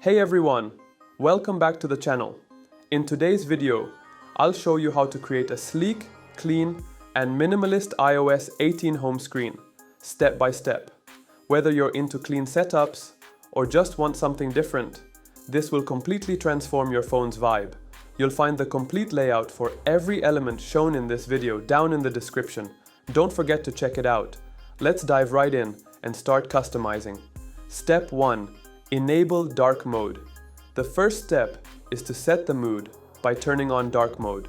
Hey everyone, welcome back to the channel. In today's video, I'll show you how to create a sleek, clean, and minimalist iOS 18 home screen, step by step. Whether you're into clean setups or just want something different, this will completely transform your phone's vibe. You'll find the complete layout for every element shown in this video down in the description. Don't forget to check it out. Let's dive right in and start customizing. Step 1. Enable dark mode. The first step is to set the mood by turning on dark mode.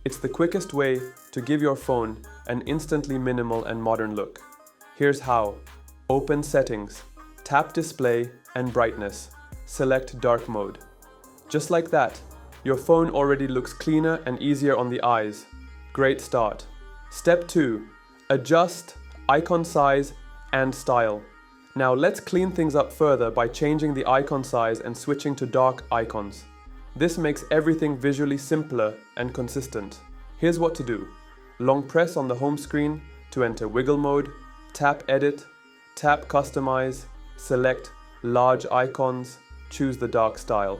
It's the quickest way to give your phone an instantly minimal and modern look. Here's how. Open Settings, tap Display and Brightness, select dark mode. Just like that, your phone already looks cleaner and easier on the eyes. Great start. Step 2. Adjust icon size and style. Now let's clean things up further by changing the icon size and switching to dark icons. This makes everything visually simpler and consistent. Here's what to do. Long press on the home screen to enter wiggle mode, tap Edit, tap Customize, select Large Icons, choose the dark style.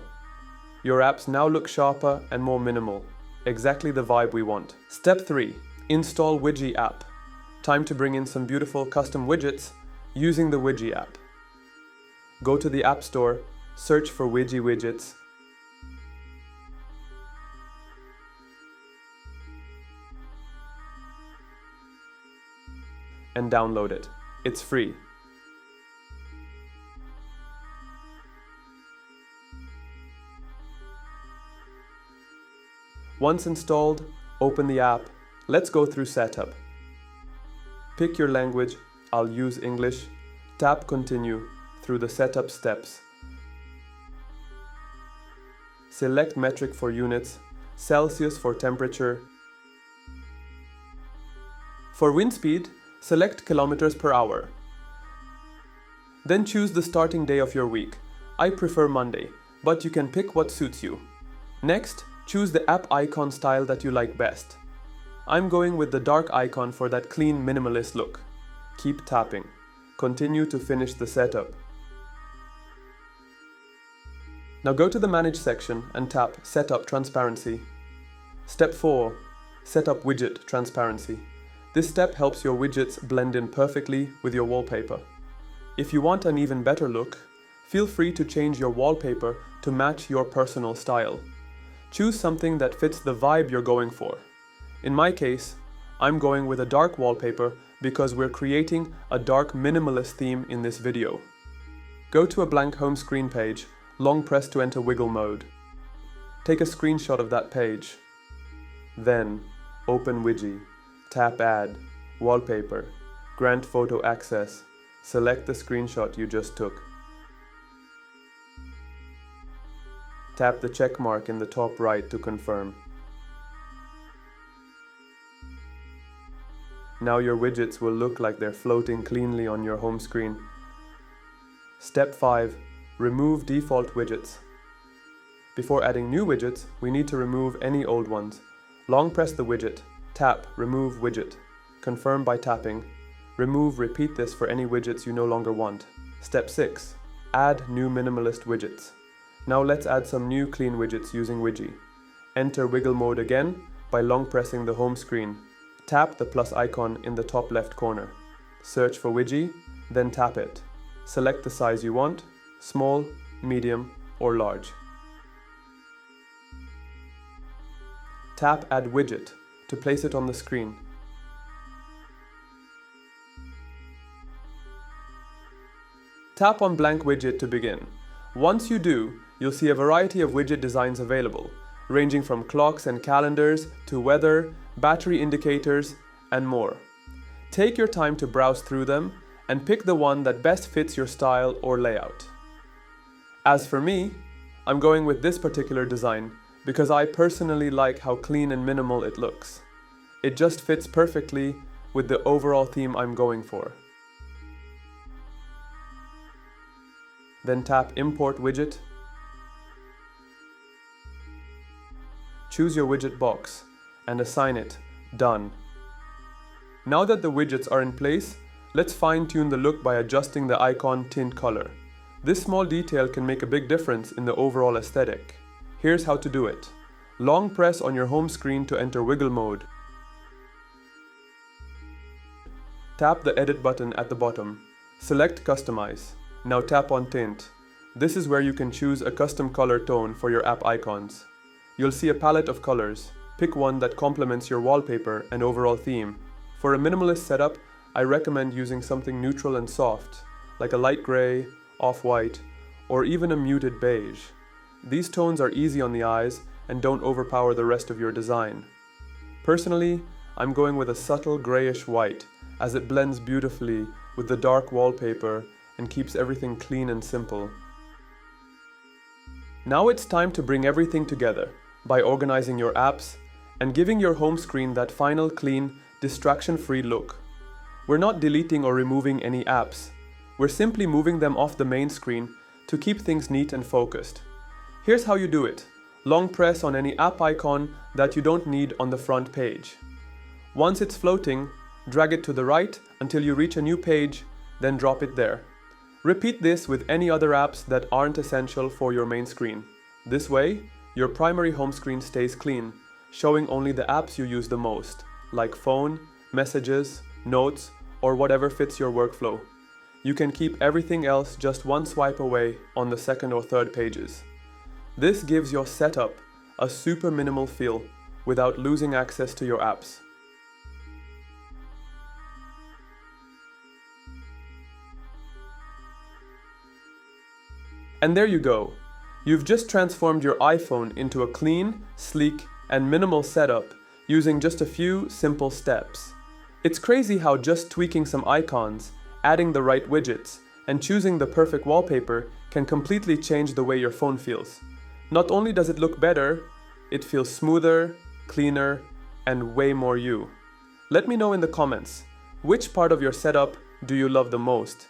Your apps now look sharper and more minimal, exactly the vibe we want. Step 3. Install Widget app. Time to bring in some beautiful custom widgets using the Widget app. Go to the App Store, search for widgets, and download it. It's free. Once installed, open the app. Let's go through setup. Pick your language. I'll use English. Tap Continue through the setup steps. Select metric for units, Celsius for temperature. For wind speed, select kilometers per hour. Then choose the starting day of your week. I prefer Monday, but you can pick what suits you. Next, choose the app icon style that you like best. I'm going with the dark icon for that clean minimalist look. Keep tapping. Continue to finish the setup. Now go to the Manage section and tap Setup Transparency. Step 4. Set up widget transparency. This step helps your widgets blend in perfectly with your wallpaper. If you want an even better look, feel free to change your wallpaper to match your personal style. Choose something that fits the vibe you're going for. In my case, I'm going with a dark wallpaper because we're creating a dark minimalist theme in this video. Go to a blank home screen page, long press to enter wiggle mode. Take a screenshot of that page. Then, open Widget, tap Add, Wallpaper, grant photo access, select the screenshot you just took. Tap the check mark in the top right to confirm. Now your widgets will look like they're floating cleanly on your home screen. Step 5. Remove default widgets. Before adding new widgets, we need to remove any old ones. Long press the widget, tap Remove Widget. Confirm by tapping. Repeat this for any widgets you no longer want. Step 6. Add new minimalist widgets. Now let's add some new clean widgets using Widget. Enter wiggle mode again by long pressing the home screen. Tap the plus icon in the top left corner. Search for Widget, then tap it. Select the size you want, small, medium, or large. Tap Add Widget to place it on the screen. Tap on blank widget to begin. Once you do, you'll see a variety of widget designs available, ranging from clocks and calendars to weather, battery indicators, and more. Take your time to browse through them and pick the one that best fits your style or layout. As for me, I'm going with this particular design because I personally like how clean and minimal it looks. It just fits perfectly with the overall theme I'm going for. Then tap Import Widget. Choose your widget box and assign it Done. Now that the widgets are in place, let's fine-tune the look by adjusting the icon tint color. This small detail can make a big difference in the overall aesthetic. Here's how to do it. Long press on your home screen to enter wiggle mode. Tap the edit button at the bottom. Select Customize. Now tap on Tint. This is where you can choose a custom color tone for your app icons. You'll see a palette of colors. Pick one that complements your wallpaper and overall theme. For a minimalist setup, I recommend using something neutral and soft, like a light gray, off-white, or even a muted beige. These tones are easy on the eyes and don't overpower the rest of your design. Personally, I'm going with a subtle grayish white, as it blends beautifully with the dark wallpaper and keeps everything clean and simple. Now it's time to bring everything together by organizing your apps and giving your home screen that final clean, distraction-free look. We're not deleting or removing any apps. We're simply moving them off the main screen to keep things neat and focused. Here's how you do it. Long press on any app icon that you don't need on the front page. Once it's floating, drag it to the right until you reach a new page, then drop it there. Repeat this with any other apps that aren't essential for your main screen. This way, your primary home screen stays clean, showing only the apps you use the most, like phone, messages, notes, or whatever fits your workflow. You can keep everything else just one swipe away on the second or third pages. This gives your setup a super minimal feel without losing access to your apps. And there you go. You've just transformed your iPhone into a clean, sleek, and minimal setup using just a few simple steps. It's crazy how just tweaking some icons, adding the right widgets, and choosing the perfect wallpaper can completely change the way your phone feels. Not only does it look better, it feels smoother, cleaner, and way more you. Let me know in the comments, which part of your setup do you love the most?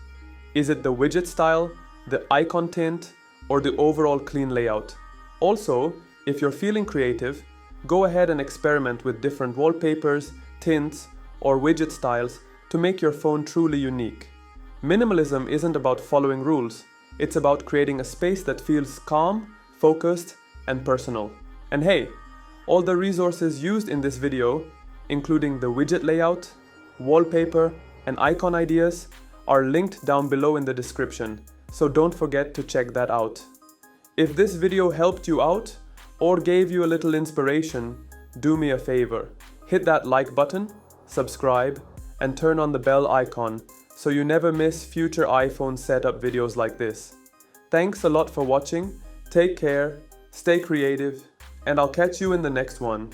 Is it the widget style, the icon tint, or the overall clean layout? Also, if you're feeling creative, go ahead and experiment with different wallpapers, tints, or widget styles to make your phone truly unique. Minimalism isn't about following rules, it's about creating a space that feels calm, focused, and personal. And hey, all the resources used in this video, including the widget layout, wallpaper, and icon ideas, are linked down below in the description, so don't forget to check that out. If this video helped you out or gave you a little inspiration, do me a favor. Hit that like button, subscribe, and turn on the bell icon so you never miss future iPhone setup videos like this. Thanks a lot for watching, take care, stay creative, and I'll catch you in the next one.